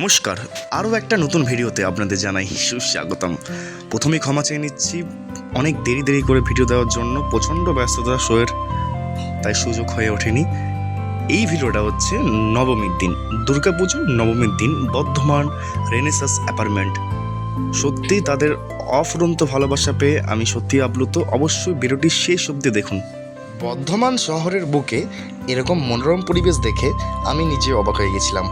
নমস্কার, আরও একটা নতুন ভিডিওতে আপনাদের জানাই সুস্বাগতম। প্রথমেই ক্ষমা চেয়ে নিচ্ছি অনেক দেরি করে ভিডিও দেওয়ার জন্য, প্রচণ্ড ব্যস্ততা শোয়ের, তাই সুযোগ হয়ে ওঠেনি। এই ভিডিওটা হচ্ছে নবমীর দিন, দুর্গাপুজোর নবমীর দিন বর্ধমান রেনেসাস অ্যাপার্টমেন্ট। সত্যিই তাদের অফুরন্ত ভালোবাসা পেয়ে আমি সত্যি আপ্লুত। অবশ্যই ভিডিওটি শেষ অবধি দেখুন। বর্ধমান শহরের বুকে এরকম মনোরম পরিবেশ দেখে আমি নিজে অবাক হয়ে গেছিলাম।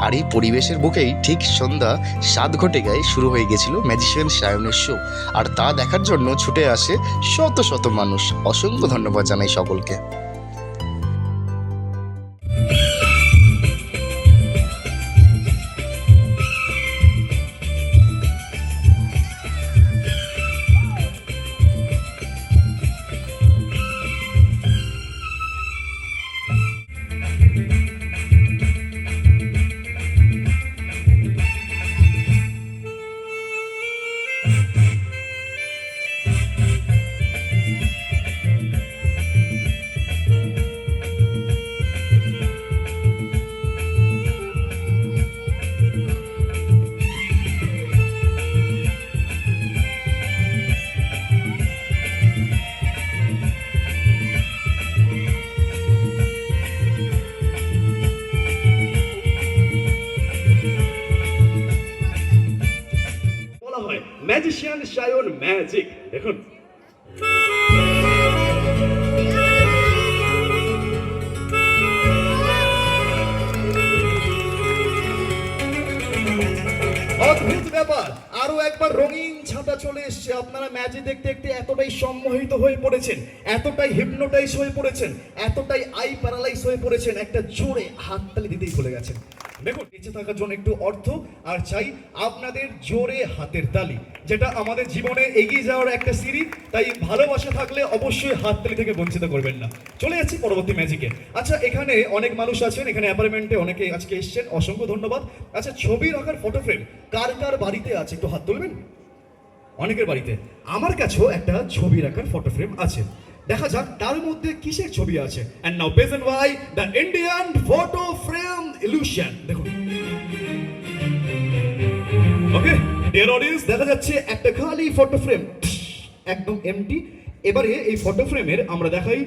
আর এই পরিবেশের বুকেই ঠিক সন্ধ্যা 7 ঘটিকায় শুরু হয়ে গেছিল ম্যাজিশিয়ান সায়নের শো। আর তা দেখার জন্য ছুটে আসে শত শত মানুষ। অসংখ্য ধন্যবাদ জানাই সকলকে। ম্যাজিশিয়ান সায়ন ম্যাজিক দেখুন। অদ্ভুত ব্যাপার, আরো একবার রঙিন ছাতা চলে এসছে। আপনারা ম্যাজিক দেখতে দেখতে এতটাই সম্মোহিত হয়ে পড়েছেন, এতটাই হিপনোটাইজ হয়ে পড়েছেন, এতটাই আই প্যারালাইজ হয়ে পড়েছেন, একটা জোরে হাততালি দিতেই ভুলে গেছেন। দেখুন, বেঁচে থাকার জন্য একটু অর্থ আর চাই আপনাদের জোরে হাতের তালি, যেটা আমাদের জীবনে এগিয়ে যাওয়ার একটা সিঁড়ি। তাই ভালোবাসা থাকলে অবশ্যই হাততালি থেকে বঞ্চিত করবেন না। চলে যাচ্ছি পরবর্তী ম্যাজিকে। আচ্ছা, এখানে অনেক মানুষ আছেন, এখানে অ্যাপার্টমেন্টে অনেকে আজকে এসেছেন, অসংখ্য ধন্যবাদ। আচ্ছা, ছবি রাখার ফটো ফ্রেম কার কার বাড়িতে আছে একটু হাত তুলবেন। অনেকের বাড়িতে। আমার কাছেও একটা ছবি রাখার ফটো ফ্রেম আছে, দেখা যাক তার মধ্যে কিসের ছবি আছে। And now present by the Indian photo frame illusion. দেখুন, ওকে ডিয়ার অডিয়েন্স, দেখা যাচ্ছে একটা খালি ফটো ফ্রেম, একদম এমটি। এবারে এই ফটো ফ্রেমের আমরা দেখাই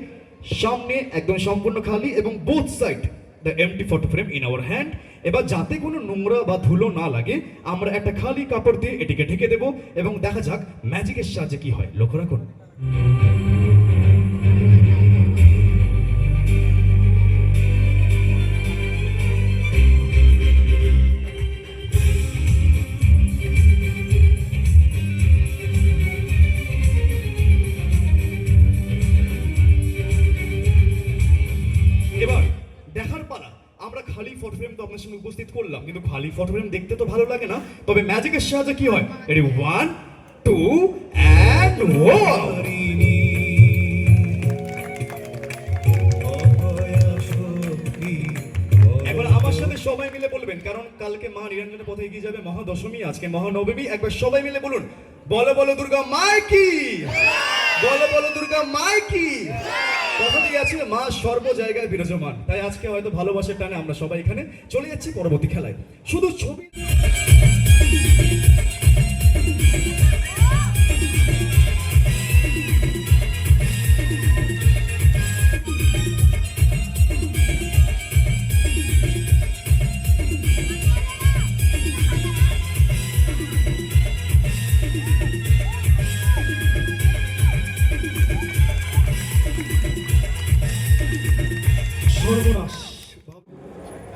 সামনে একদম সম্পূর্ণ খালি এবং both side the MT photo frame in our hand. এবার যাতে কোনো নোংরা বা ধুলো না লাগে, আমরা একটা খালি কাপড় দিয়ে এটিকে ঢেকে দেব এবং দেখা যাক ম্যাজিকের সাহায্যে কি হয়। লক্ষ্য রাখুন। এবার দেখার পালা, আমরা খালি ফটো ফ্রেম তো আপনার সঙ্গে উপস্থিত করলাম, কিন্তু খালি ফটো ফ্রেম দেখতে তো ভালো লাগে না। তবে ম্যাজিকের সাহায্যে কি হয়, রেডি 1 2 and 1। একবার আমার সাথে সবাই মিলে বলবেন, কারণ কালকে মা নিরঞ্জনের পথে এগিয়ে যাবে মহাদশমী, আজকে মহানবমী। একবার সবাই মিলে বলুন, বলো বলো দুর্গা মাইকি, বলো বলো দুর্গা মাইকি। কথাটি আছে, মা সর্ব জায়গায় বিরাজমান। তাই আজকে হয়তো ভালোবাসার টানে আমরা সবাই এখানে চলে যাচ্ছি পরবর্তী খেলায়। শুধু ছবি সর্বনাশ।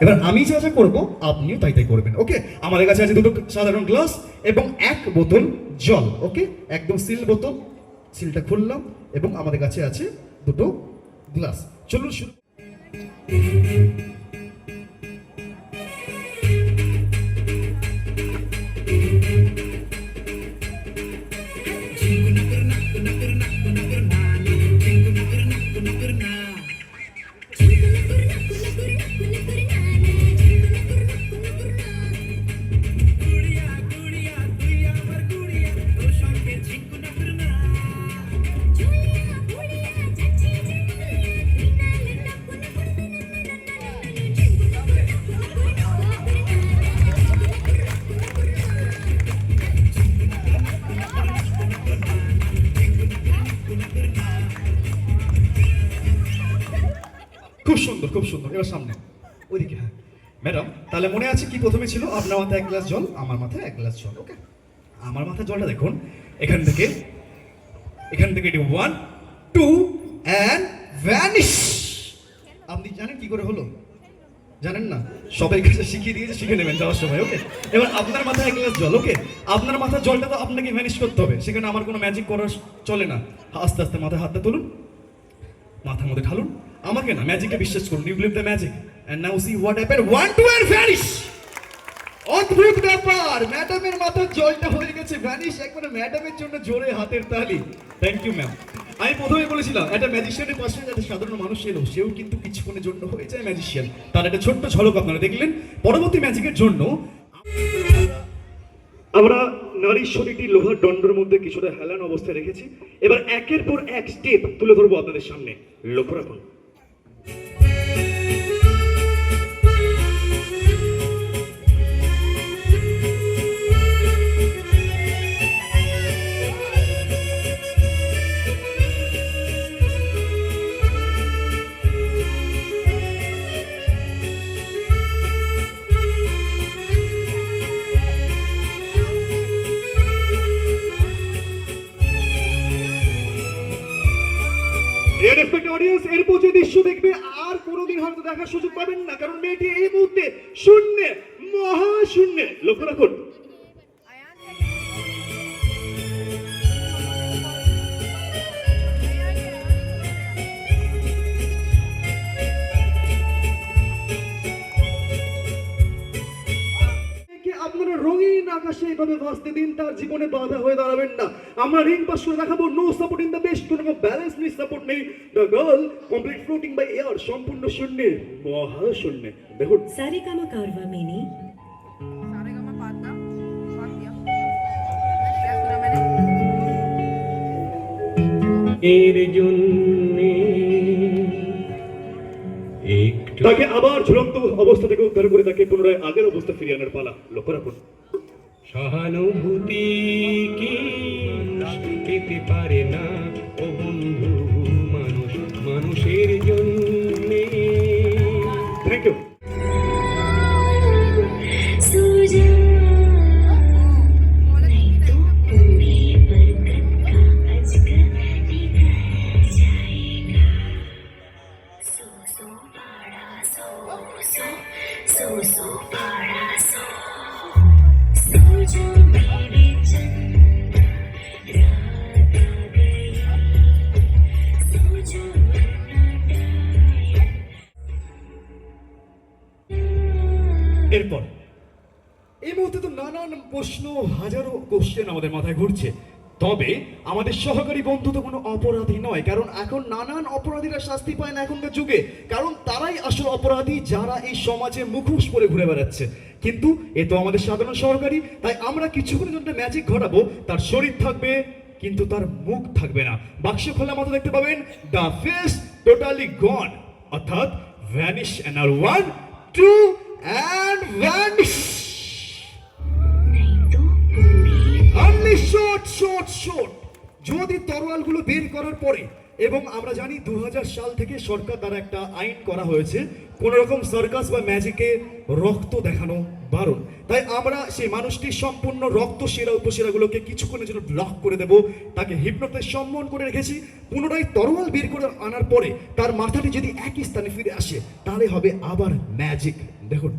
এবার আমি যা যা করবো আপনিও তাই তাই করবেন। ওকে, আমাদের কাছে আছে দুটো সাধারণ গ্লাস এবং এক বোতল জল। ওকে, একদম সিল বোতল, সিলটা খুললাম এবং আমাদের কাছে আছে দুটো গ্লাস। চলুন শুরু। সুন্দর খুব সুন্দর। এবার সামনে ওইদিকে, হ্যাঁ ম্যাডাম, তাহলে মনে আছে কি প্রথমে ছিল? আপনার মাথায় 1 গ্লাস জল, আমার মাথায় 1 গ্লাস জল। ওকে, আমার মাথায় জলটা দেখুন, এখান থেকে এটি 1 2 অ্যান্ড ভ্যানিশ। আপনি জানেন কি করে হলো? জানেন না? সবাই কাছে শিখিয়ে দিয়েছে, শিখে নেবেন যাওয়ার সময়। ওকে, এবার আপনার মাথায় 1 গ্লাস জল। ওকে, আপনার মাথার জলটা তো আপনাকে ভ্যানিশ করতে হবে, সেখানে আমার কোনো ম্যাজিক করা চলে না। আস্তে আস্তে মাথায় হাতটা তুলুন, মাথার মধ্যে ঢালুন। আমাকে না, ম্যাজিককে বিশ্বাস করুন। You believe the magic and now see what happen. 1 2 and vanish. অদ্ভুত ব্যাপার, ম্যাডামের মাথার জলটা হয়ে গেছে ভ্যানিশ। একবারে ম্যাডামের জন্য জোরে হাতের তালি। Thank you ma'am. আমি প্রথমে বলেছিলাম একটা ম্যাজিশিয়ানের পাশে একটা সাধারণ মানুষ এলো, সেও কিন্তু কিছুক্ষণের জন্য হয়ে যায় ম্যাজিশিয়ান। তার একটা ছোট্ট ঝলক আপনারা দেখলেন। পরবর্তী ম্যাজিকের জন্য আমরা নারীর শরীরটি লোহার দণ্ডের মধ্যে কিছুটা হেলানো অবস্থায় রেখেছি। এবার একের পর এক স্টেপ তুলে ধরবো আপনাদের সামনে, লক্ষ্য রাখুন। অডিয়েন্স, এরপর যে দৃশ্য দেখবে আর কোনোদিন হয়তো দেখার সুযোগ পাবেন না, কারণ মেয়েটি এই মুহূর্তে শূন্যে, মহাশূন্যে। লক্ষ্য রাখুন। আপনারা রঙিন আকাশে এভাবে ভাসতে দিন, তার জীবনে বাধা হয়ে দাঁড়াবেন না। আমরা রিং পাস করে দেখাবো, no support in the best, কোনো ব্যালেন্স নেই, সাপোর্ট নেই। The girl complete floating by air, সম্পূর্ণ শূন্যে, মহাশূন্যে। দেখুন, সারেগামা কারবা মিনি। सारेगामा पाता पात दिया क्या सुना मैंने এর জন্যে একটু তাকে আবার ঝুলন্ত অবস্থা থেকে উদ্ধার করে তাকে পুনরায় আগের অবস্থা ফিরিয়ে আনার পালা। লক্ষ্য রাখুন। সহানুভূতি কি পেতে পারে না ও বন্ধু, মানুষ মানুষের জন্যে। Thank you. এরপর এই মুহূর্তে তো নানান প্রশ্ন, হাজারো কোশ্চেন আমাদের মাথায় ঘুরছে। তবে আমাদের সহকারী বন্ধু তো কোনো অপরাধী নয়, কারণ এখন নানান অপরাধীরা শাস্তি পায় না এখনকার যুগে, কারণ তারাই আসল অপরাধী যারা এই সমাজে মুখোশ পরে ঘুরে বেড়াচ্ছে। কিন্তু এ তো আমাদের সাধারণ সহকারী, তাই আমরা কিছুক্ষণের জন্য ম্যাজিক ঘটাবো। তার শরীর থাকবে কিন্তু তার মুখ থাকবে না। বাক্স খোলা মতো দেখতে পাবেন, দ্য ফেস টোটালি গন, অর্থাৎ vanish. And 1 2 and vanish. Only short. যদি তরোয়ালগুলো বের করার পরে, এবং আমরা জানি 2000 সাল থেকে সরকার দ্বারা একটা আইন করা হয়েছে, কোন রকম সার্কাস বা ম্যাজিকে রক্ত দেখানো বারণ। তাই আমরা সেই মানুষটির সম্পূর্ণ রক্ত সেরা উপসেরাগুলোকে কিছুক্ষণের জন্য ব্লক করে দেব। তাকে হিপনোটাইজ সম্মান করে রেখেছি। পুনরায় তরোয়াল বের করে আনার পরে তার মাথাটি যদি একই স্থানে ফিরে আসে, তাহলে হবে আবার ম্যাজিক। দেখুন,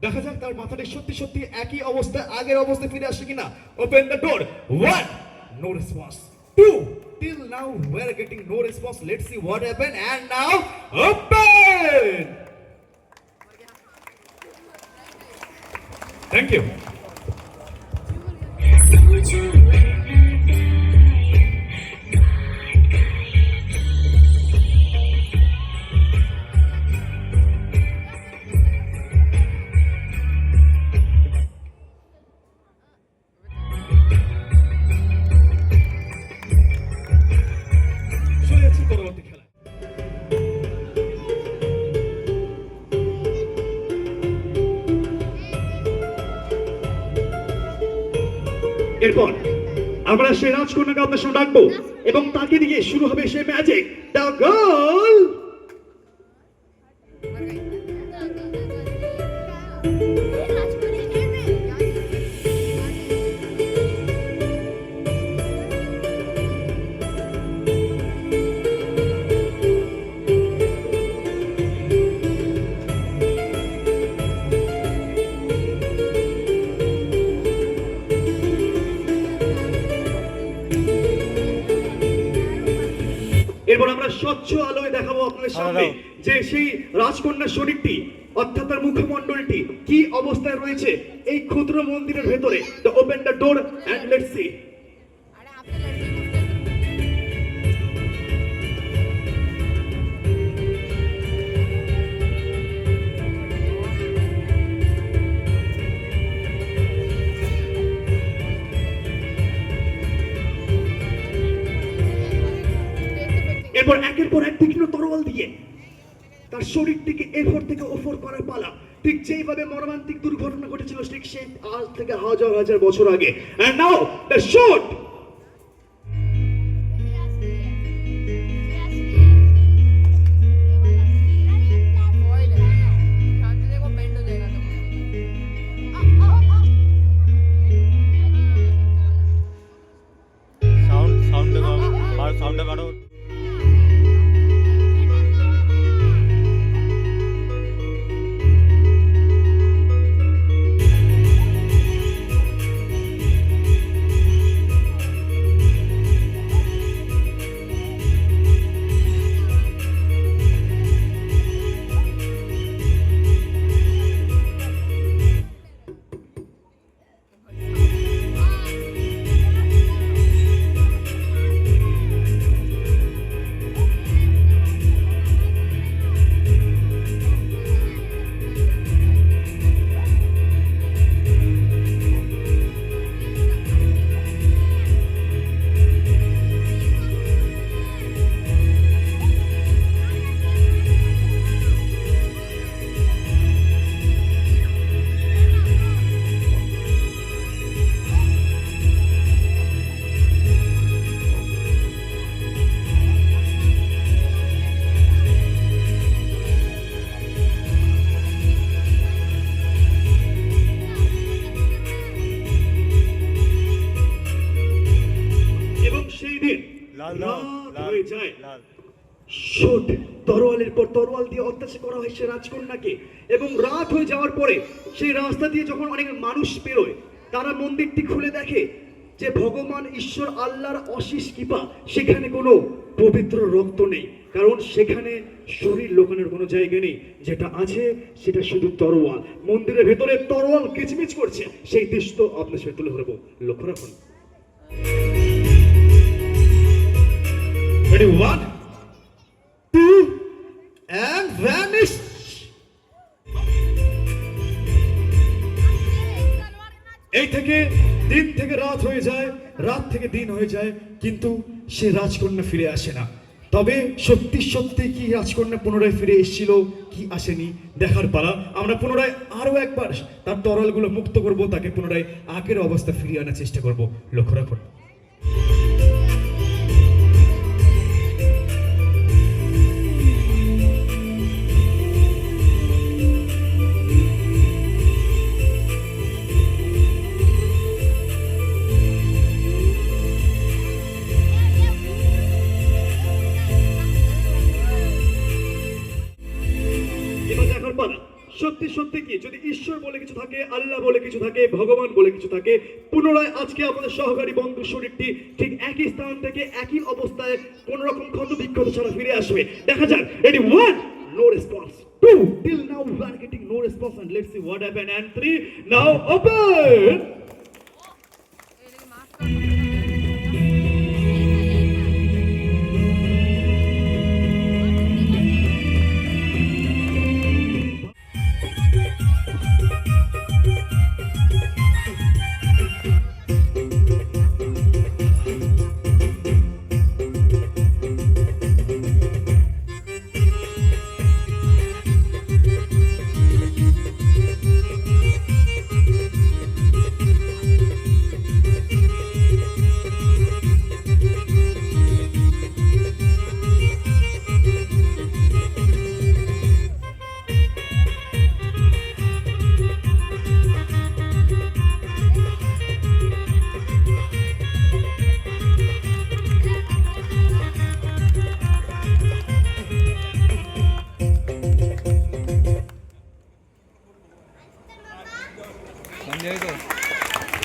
দেখা যাক তার মাথাটি সত্যি সত্যি একই অবস্থায়, আগের অবস্থায় ফিরে আসে কিনা। Open the door. 1 no response, 2 till now we are getting no response. Let's see what happened. And now open. Thank you. পরবর্তী খেলা এরপর আমরা সেই রাজকন্যাকে আপনার সামনে ডাকবো এবং তাকে দিয়ে শুরু হবে সেই ম্যাজিক। দ্য গার্ল এরপর আমরা স্বচ্ছ আলোয় দেখাবো আপনাদের সামনে যে সেই রাজকন্যার শরীরটি অর্থাৎ তার মুখমণ্ডলটি কি অবস্থায় রয়েছে এই ক্ষুদ্র মন্দিরের ভেতরে। তো open the door and let's see. এরপর একের পর এক তীক্ষ্ণ তরোয়াল দিয়ে তার শরীরটিকে এফর থেকে ওফর করার পালা। ঠিক যেইভাবে মর্মান্তিক দুর্ঘটনা ঘটেছিল ঠিক সেই আজ থেকে হাজার হাজার বছর আগে। And now the shot. शांति देखो बेंड हो जाएगा तो साउंड लगाओ साउंड लगाओ হয়ে যায়। শট তরোয়ালের পর তরোয়াল দিয়ে অত্যাচার করা হয় সে রাজকন্যাকে এবং রাত হয়ে যাওয়ার পরে সেই রাস্তা দিয়ে যখন অনেক মানুষ পেরোয় তারা মন্দিরটি খুলে দেখে যে ভগবান ঈশ্বর আল্লাহর অশেষ কৃপা, সেখানে কোনো পবিত্র রক্ত নেই, কারণ সেখানে শরীর লোকানোর কোনো জায়গা নেই। যেটা আছে সেটা শুধু তরোয়াল। মন্দিরের ভেতরে তরোয়াল কিচমিচ করছে, সেই দৃশ্য আপনার সাথে তুলে ধরবো, লক্ষ্য রাখুন। Ready, 1, 2, and vanish. এই থেকে দিন থেকে রাত হয়ে যায়, রাত থেকে দিন হয়ে যায়, কিন্তু সে রাজকন্যা ফিরে আসে না। তবে সত্যি সত্যি কি রাজকন্যা পুনরায় ফিরে এসেছিল কি আসেনি দেখার পালা। আমরা পুনরায় আরো একবার তার তরলগুলো মুক্ত করব, তাকে পুনরায় আগের অবস্থা ফিরিয়ে আনার চেষ্টা করব, লক্ষ্য রাখুন। সত্যি সত্যি কি যদি ঈশ্বর বলে কিছু থাকে, আল্লাহ বলে কিছু থাকে, ভগবান বলে কিছু থাকে, পুনরায় আজকে আমাদের সহকারী বন্ধু শরীরটি ঠিক একই স্থান থেকে একই অবস্থায় কোন রকম ক্ষত বিক্ষত ছাড়া ফিরে আসবে। দেখা যাক। Ready, 1, no response, 2, till now we are getting no response, and let's see what happened, and 3, now open.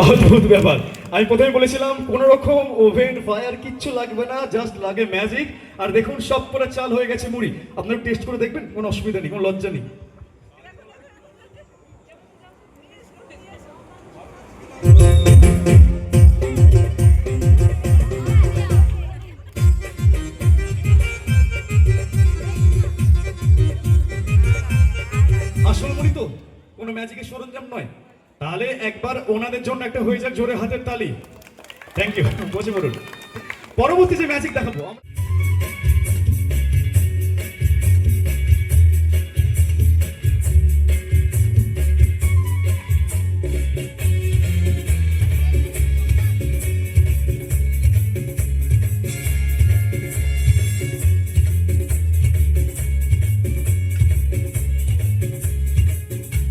অদ্ভুত ব্যাপার। আমি প্রথমে বলেছিলাম কোন রকম ওভেন ফায়ার কিচ্ছু লাগবে না, জাস্ট লাগে ম্যাজিক। আর দেখুন সব করে চাল হয়ে গেছে মুড়ি। আপনারা টেস্ট করে দেখবেন, কোনো অসুবিধা নেই, কোনো লজ্জা নেই। আসল মুড়ি তো, কোনো ম্যাজিকের সরঞ্জাম নয়। তাহলে একবার ওনাদের জন্য একটা হয়ে যাক জোরে হাতের তালি। থ্যাংক ইউ, বসে পড়ুন। পরবর্তী যে ম্যাজিক দেখাবো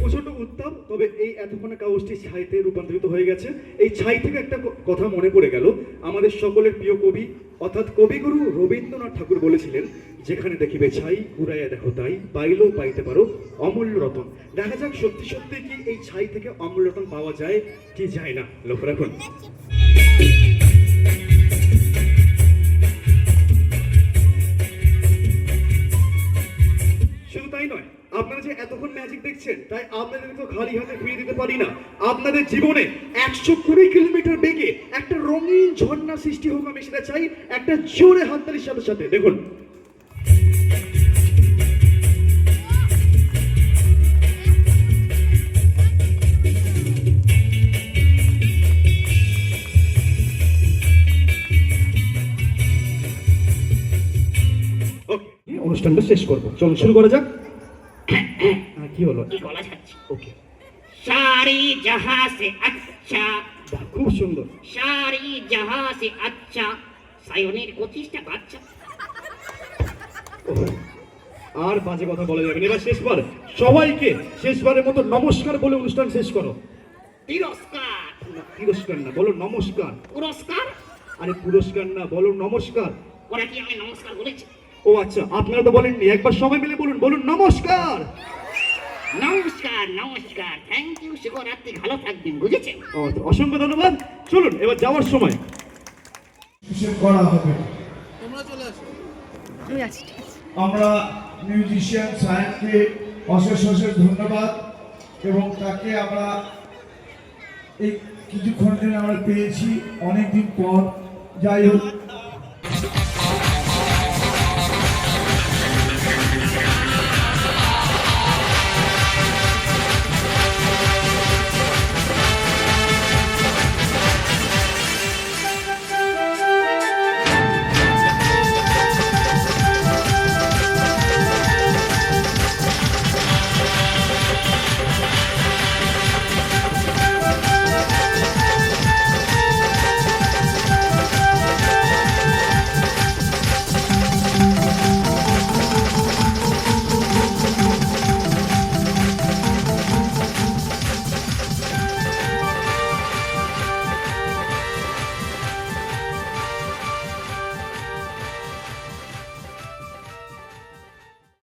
প্রচন্ড উত্তাপ, তবে এই এতক্ষণে কাগজটি ছাইতে রূপান্তরিত হয়ে গেছে। এই ছাই থেকে একটা কথা মনে পড়ে গেল। আমাদের সকলের প্রিয় কবি অর্থাৎ কবিগুরু রবীন্দ্রনাথ ঠাকুর বলেছিলেন, যেখানে দেখিবে ছাই ঘুরাইয়া দেখো তাই, পাইলেও পাইতে পারো অমূল্য রতন। দেখা যাক সত্যি সত্যি কি এই ছাই থেকে অমূল্য রতন পাওয়া যায় কি যায় না। লক্ষ্য রাখুন। শুধু তাই নয়, আপনারা যে এতক্ষণ ম্যাজিক দেখছেন, তাই আপনাদের তো খালি হাতে ফিরিয়ে দিতে পারি না। আপনাদের জীবনে 120 কিলোমিটার বেগে একটা রঙিন ঝর্ণা সৃষ্টি হোক, আমি সেটা চাই। একটা জোরে হাততালির সাথে সাথে দেখুন। ওকে, অনুষ্ঠানটা শেষ করবো, চলুন শুরু করা যাক। কি হলো? কি গলা ছাড়ছি। ওকে, सारी जहां से अच्छा, বাহ, খুব সুন্দর। सारी जहां से अच्छा, সায়নের 25টা বাচ্চা। আর বাজে কথা বলা যাবে না। এবার শেষবার সবাইকে শেষবারের মতো নমস্কার বলে অনুষ্ঠান শেষ করো। তিরস্কার, না, তিরস্কার না, বলো নমস্কার। পুরস্কার। আরে পুরস্কার না, বলো নমস্কার। ওরা কি আমি নমস্কার বলেছি? ও আচ্ছা, আপনারা তো বলেননি। একবার সবাই মিলে বলুন, বলুন নমস্কার। নমস্কার, নমস্কার, থ্যাংক ইউ, শুভরাত্রি, ভালো থাকবেন, বুঝেছেন? অসংখ্য ধন্যবাদ। চলুন এবার যাওয়ার সময় হিসেব করা হবে। আমি আছি, ঠিক আছে। আমরা মিউজিশিয়ান সাহেবকে অশেষ অশেষ ধন্যবাদ, এবং তাকে আমরা এই কিছুক্ষণ দিন আমরা পেয়েছি অনেকদিন পর। যাই হোক,